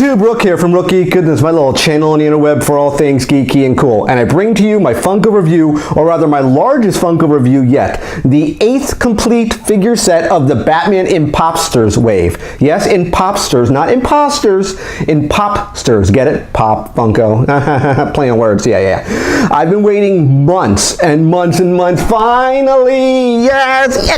YouTube, Rook here from Rook Geek. Goodness, my little channel on the interweb for all things geeky and cool. And I bring to you my Funko review, or rather my largest Funko review yet. The 8th complete figure set of the Batman Impopsters wave. Yes, Impopsters, not imposters, Impopsters. Get it? Pop, Funko. Playing words, yeah. I've been waiting months and months and months. Finally, yes.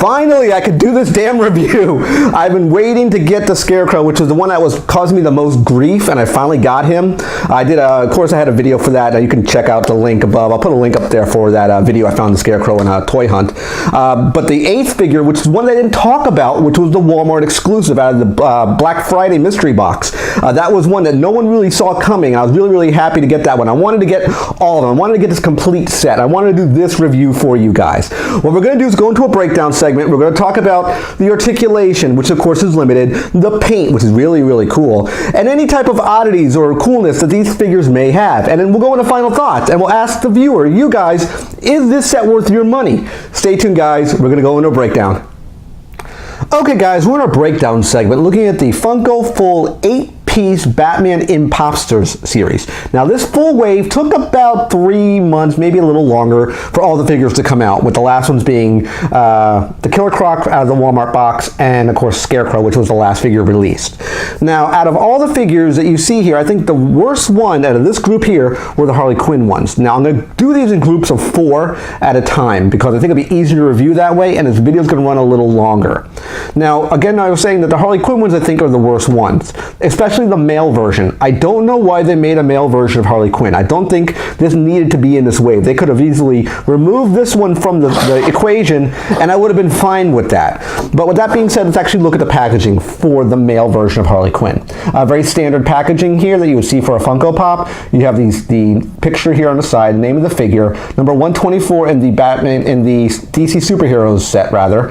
Finally, I could do this damn review. I've been waiting to get the Scarecrow, which was the one that was causing me the most grief, and I finally got him. I did, of course, I had a video for that. You can check out the link above. I'll put a link up there for that video. I found the Scarecrow in a toy hunt. But the 8th figure, which is one that I didn't talk about, which was the Walmart exclusive out of the Black Friday mystery box. That was one that no one really saw coming. I was really happy to get that one. I wanted to get all of them. I wanted to get this complete set. I wanted to do this review for you guys. What we're going to do is go into a breakdown segment. We're going to talk about the articulation, which of course is limited, the paint, which is really cool, and any type of oddities or coolness that these figures may have. And then we'll go into final thoughts, and we'll ask the viewer, you guys, is this set worth your money? Stay tuned, guys. We're going to go into a breakdown. Okay, guys, we're in our breakdown segment looking at the Funko Full 8-piece Batman Impopsters series. Now, this full wave took about 3 months, maybe a little longer, for all the figures to come out, with the last ones being the Killer Croc out of the Walmart box, and of course Scarecrow, which was the last figure released. Now, out of all the figures that you see here, I think the worst one out of this group here were the Harley Quinn ones. Now, I'm going to do these in groups of 4 at a time, because I think it'll be easier to review that way, and this video is going to run a little longer. Now, again, I was saying that the Harley Quinn ones I think are the worst ones, especially the male version. I don't know why they made a male version of Harley Quinn. I don't think this needed to be in this wave. They could have easily removed this one from the equation, and I would have been fine with that. But with that being said, let's actually look at the packaging for the male version of Harley Quinn. Very standard packaging here that you would see for a Funko Pop. You have the picture here on the side, the name of the figure, number 124 in the Batman, in the DC Superheroes set, rather.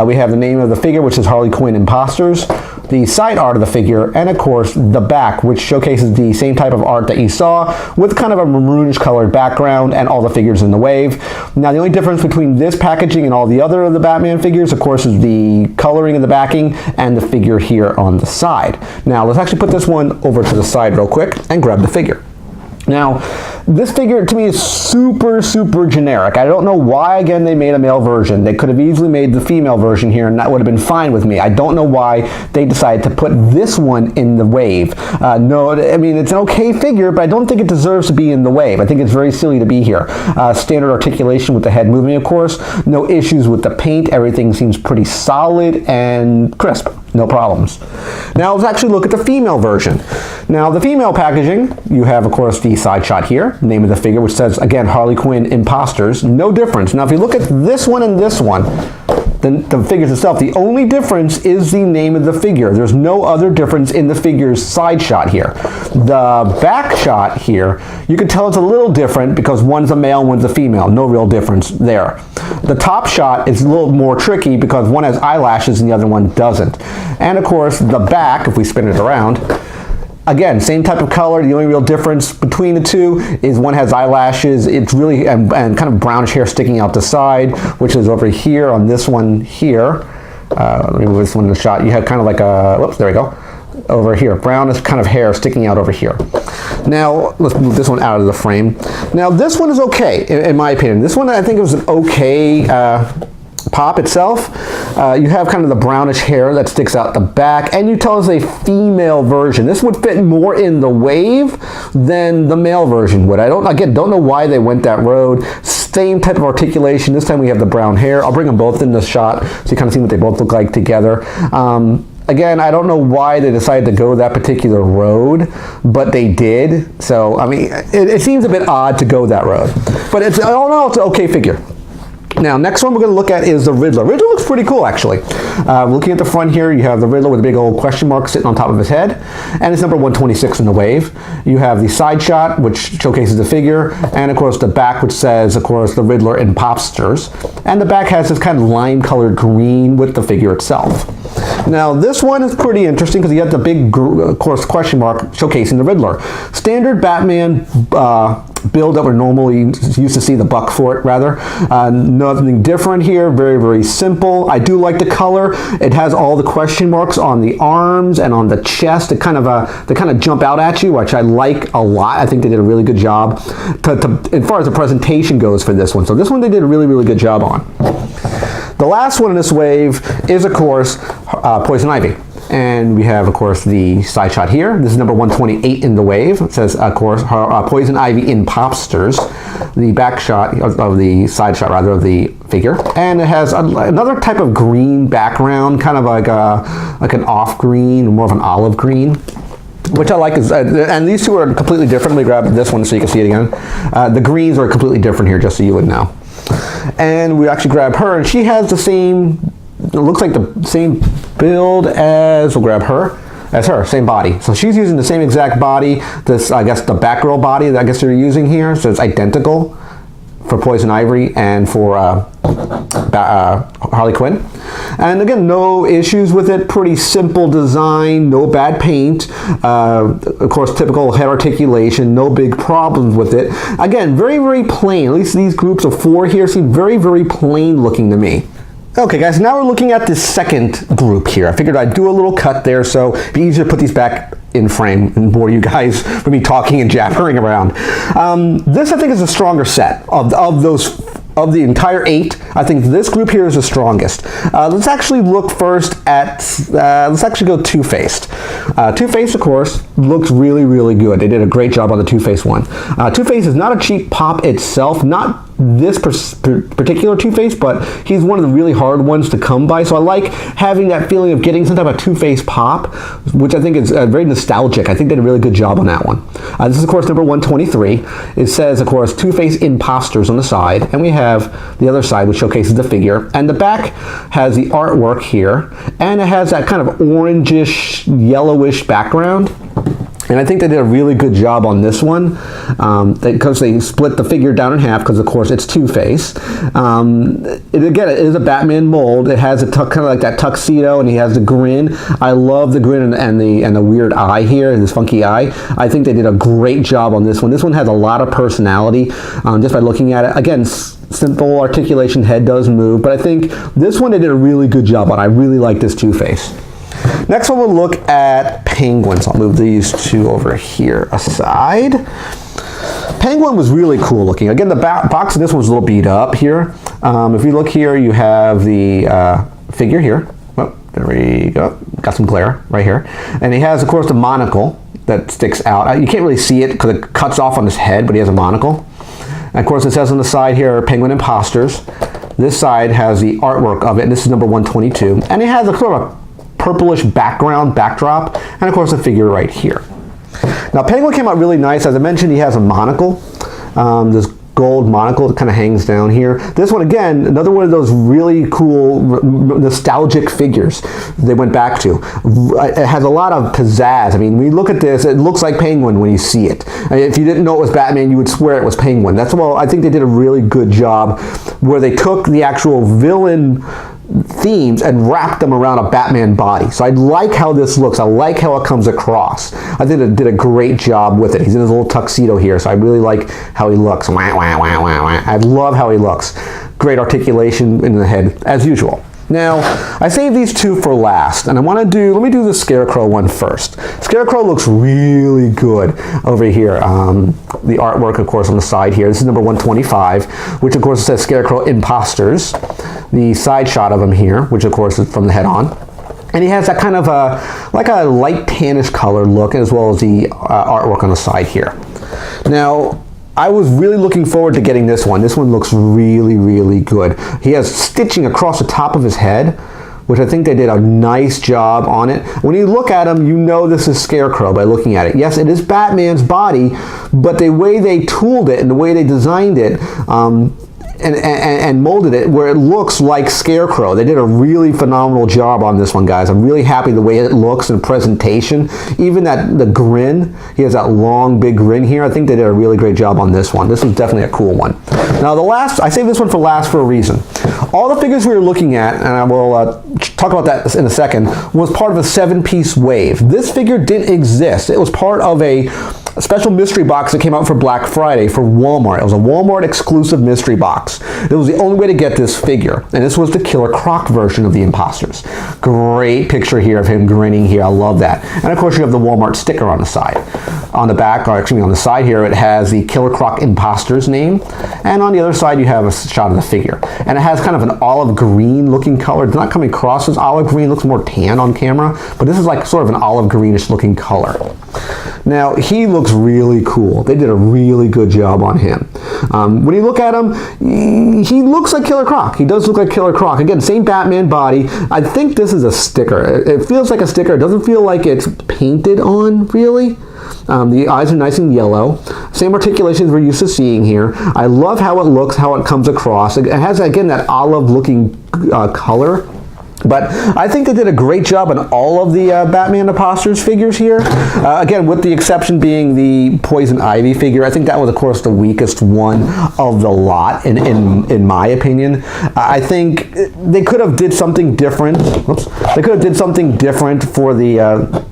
We have the name of the figure, which is Harley Quinn Imposters, the side art of the figure, and of course the back, which showcases the same type of art that you saw, with kind of a maroonish colored background and all the figures in the wave. Now, the only difference between this packaging and all the other of the Batman figures, of course, is the coloring of the backing and the figure here on the side. Now, let's actually put this one over to the side real quick and grab the figure. Now, this figure to me is super generic. I don't know why, again, they made a male version. They could have easily made the female version here, and that would have been fine with me. I don't know why they decided to put this one in the wave. No, I mean, it's an okay figure, but I don't think it deserves to be in the wave. I think it's very silly to be here. Standard articulation with the head moving, of course. No issues with the paint. Everything seems pretty solid and crisp. No problems. Now, let's actually look at the female version. Now, the female packaging, you have, of course, the side shot here, name of the figure, which says, again, Harley Quinn Imposters. No difference. Now, if you look at this one and this one, the figures itself, the only difference is the name of the figure. There's no other difference in the figure's side shot here. The back shot here, you can tell it's a little different because one's a male, one's a female. No real difference there. The top shot is a little more tricky because one has eyelashes and the other one doesn't. And of course, the back, if we spin it around, again, same type of color. The only real difference between the two is one has eyelashes. It's really, and kind of brownish hair sticking out the side, which is over here on this one here. Let me move this one in the shot. You have kind of like a, whoops, there we go. Over here, brownish kind of hair sticking out over here. Now, let's move this one out of the frame. Now, this one is okay, in my opinion. This one, I think it was an okay pop itself. You have kind of the brownish hair that sticks out the back, and you tell us a female version. This would fit more in the wave than the male version would. I don't know why they went that road. Same type of articulation. This time we have the brown hair. I'll bring them both in the shot so you kind of see what they both look like together. Again, I don't know why they decided to go that particular road, but they did. So, I mean, it seems a bit odd to go that road. But all in all, it's an okay figure. Now, next one we're going to look at is the Riddler. Riddler looks pretty cool, actually. Looking at the front here, you have the Riddler with a big old question mark sitting on top of his head, and it's number 126 in the wave. You have the side shot, which showcases the figure, and of course the back, which says, of course, the Riddler Impopsters. And the back has this kind of lime-colored green with the figure itself. Now, this one is pretty interesting because you have the big, of course, question mark showcasing the Riddler. Standard Batman build that we're normally used to see, the buck for it rather. Nothing different here, very, very simple. I do like the color. It has all the question marks on the arms and on the chest. They kind of jump out at you, which I like a lot. I think they did a really good job as far as the presentation goes for this one. So this one they did a really, really good job on. The last one in this wave is, of course, Poison Ivy. And we have, of course, the side shot here. This is number 128 in the wave. It says, of course, Poison Ivy Impopsters. The back shot of the side shot, rather, of the figure. And it has another type of green background, kind of like an off green, more of an olive green, which I like. And these two are completely different. Let me grab this one so you can see it again. The greens are completely different here, just so you would know. And we actually grab her, and she has the same, it looks like the same build as, we'll grab her, as her, same body. So she's using the same exact body, this, I guess, the Batgirl body that I guess they're using here, so it's identical for Poison Ivy and for Harley Quinn. And again, no issues with it, pretty simple design, no bad paint, of course typical head articulation, no big problems with it. Again, very, very plain. At least these groups of 4 here seem very, very plain looking to me. Okay guys, now we're looking at the second group here. I figured I'd do a little cut there so it'd be easier to put these back in frame and bore you guys for me talking and jabbering around. This I think is a stronger set of the entire 8. I think this group here is the strongest. Let's actually look first at, let's actually go Two-Faced. Two-Faced, of course, looks really, really good. They did a great job on the Two-Faced one. Two-Faced is not a cheap pop itself, not this particular Two-Faced, but he's one of the really hard ones to come by. So I like having that feeling of getting some type of Two-Faced pop, which I think is very nostalgic. I think they did a really good job on that one. This is, of course, number 123. It says, of course, Two-Faced Imposters on the side, and we have the other side, which showcases the figure, and the back has the artwork here, and it has that kind of orangish, yellowish background. And I think they did a really good job on this one because they split the figure down in half because, of course, it's Two-Face. Again, it is a Batman mold. It has a kind of like that tuxedo, and he has the grin. I love the grin and the weird eye here, this funky eye. I think they did a great job on this one. This one has a lot of personality just by looking at it. Again, simple articulation, head does move, but I think this one they did a really good job on. I really like this Two-Face. Next one we'll look at Penguin. So I'll move these two over here aside. Penguin was really cool looking. Again, the box of this one was a little beat up here. If you look here, you have the figure here. Oh, there we go. Got some glare right here. And he has, of course, the monocle that sticks out. You can't really see it because it cuts off on his head, but he has a monocle. And of course, it says on the side here, Penguin Imposters. This side has the artwork of it, and this is number 122. And it has a sort of a purplish backdrop, and of course, a figure right here. Now, Penguin came out really nice. As I mentioned, he has a monocle. This gold monocle that kind of hangs down here. This one, again, another one of those really cool, nostalgic figures they went back to. It has a lot of pizzazz. I mean, when you look at this, it looks like Penguin when you see it. I mean, if you didn't know it was Batman, you would swear it was Penguin. That's, well, I think they did a really good job where they took the actual villain themes and wrap them around a Batman body. So I like how this looks. I like how it comes across. I think it did a great job with it. He's in his little tuxedo here, so I really like how he looks. Wah, wah, wah, wah, wah. I love how he looks. Great articulation in the head, as usual. Now, I saved these two for last, and let me do the Scarecrow one first. Scarecrow looks really good over here. The artwork, of course, on the side here. This is number 125, which, of course, says Scarecrow Imposters. The side shot of him here, which, of course, is from the head on. And he has that kind of like a light tannish color look, as well as the artwork on the side here. Now, I was really looking forward to getting this one. This one looks really, really good. He has stitching across the top of his head, which I think they did a nice job on it. When you look at him, you know this is Scarecrow by looking at it. Yes, it is Batman's body, but the way they tooled it and the way they designed it, and molded it where it looks like Scarecrow. They did a really phenomenal job on this one, guys. I'm really happy the way it looks in presentation. Even the grin, he has that long, big grin here. I think they did a really great job on this one. This is definitely a cool one. Now, I saved this one for last for a reason. All the figures we were looking at, and I will talk about that in a second, was part of a 7-piece wave. This figure didn't exist. It was part of a special mystery box that came out for Black Friday for Walmart. It was a Walmart exclusive mystery box. It was the only way to get this figure, and this was the Killer Croc version of the Imposters. Great picture here of him grinning here. I love that. And of course you have the Walmart sticker on the side. On the back, or actually on the side here, it has the Killer Croc Imposters name, and on the other side you have a shot of the figure. And it has kind of an olive green looking color. It's not coming across as olive green, it looks more tan on camera, but this is like sort of an olive greenish looking color. Now, he looks really cool. They did a really good job on him. When you look at him, he looks like Killer Croc. He does look like Killer Croc. Again, same Batman body. I think this is a sticker. It feels like a sticker. It doesn't feel like it's painted on, really. The eyes are nice and yellow. Same articulations we're used to seeing here. I love how it looks, how it comes across. It has, again, that olive-looking color. But I think they did a great job on all of the Batman Imposters figures here. Again, with the exception being the Poison Ivy figure. I think that was, of course, the weakest one of the lot, in my opinion. I think they could have did something different. Oops. They could have did something different for the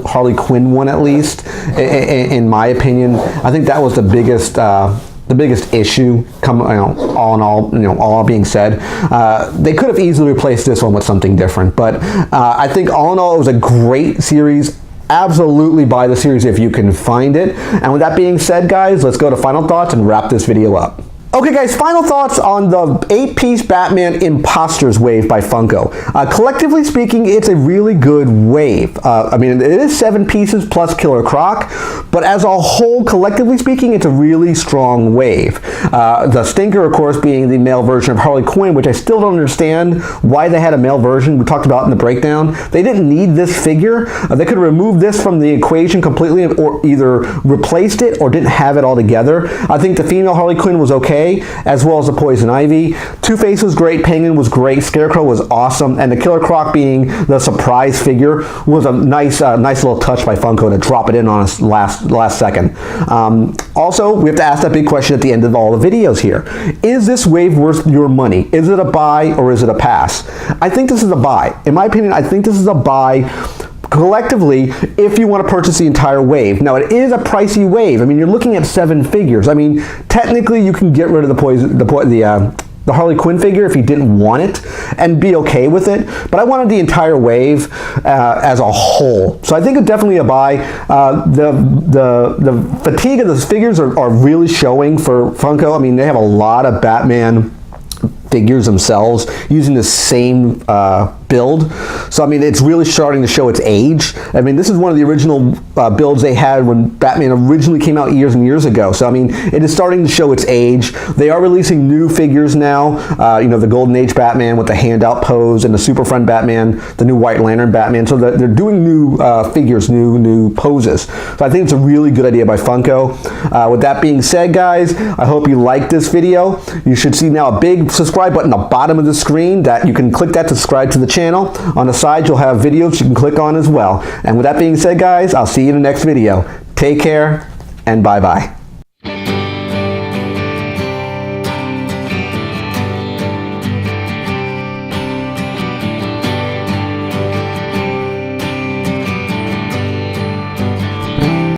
Harley Quinn one, at least, in my opinion. I think that was the biggest issue, all in all, all being said. They could have easily replaced this one with something different, but I think all in all it was a great series. Absolutely buy the series if you can find it. And with that being said, guys, let's go to final thoughts and wrap this video up. Okay guys, final thoughts on the 8-piece Batman Imposters wave by Funko. Collectively speaking, it's a really good wave. I mean, it is 7 pieces plus Killer Croc, but as a whole, collectively speaking, it's a really strong wave. The stinker, of course, being the male version of Harley Quinn, which I still don't understand why they had a male version. We talked about in the breakdown. They didn't need this figure. They could have removed this from the equation completely, or either replaced it or didn't have it all together. I think the female Harley Quinn was okay, as well as the Poison Ivy. Two-Face was great, Penguin was great, Scarecrow was awesome, and the Killer Croc being the surprise figure was a nice little touch by Funko to drop it in on us last second. Also, we have to ask that big question at the end of all the videos here. Is this wave worth your money? Is it a buy or is it a pass? I think this is a buy. In my opinion, I think this is a buy collectively if you want to purchase the entire wave. Now, it is a pricey wave. I mean, you're looking at 7 figures. I mean, technically you can get rid of the Harley Quinn figure if you didn't want it and be okay with it, but I wanted the entire wave as a whole. So I think it's definitely a buy. The fatigue of those figures are really showing for Funko. I mean, they have a lot of Batman figures themselves using the same build. So, I mean, it's really starting to show its age. I mean, this is one of the original builds they had when Batman originally came out years and years ago. So, I mean, it is starting to show its age. They are releasing new figures now. You know, the Golden Age Batman with the handout pose, and the Super Friend Batman, the new White Lantern Batman. So they're doing new figures, new poses. So I think it's a really good idea by Funko. With that being said, guys, I hope you liked this video. You should see now a big subscribe button at the bottom of the screen that you can click that to subscribe to the channel. On the side, you'll have videos you can click on as well. And with that being said, guys, I'll see you in the next video. Take care, and bye-bye.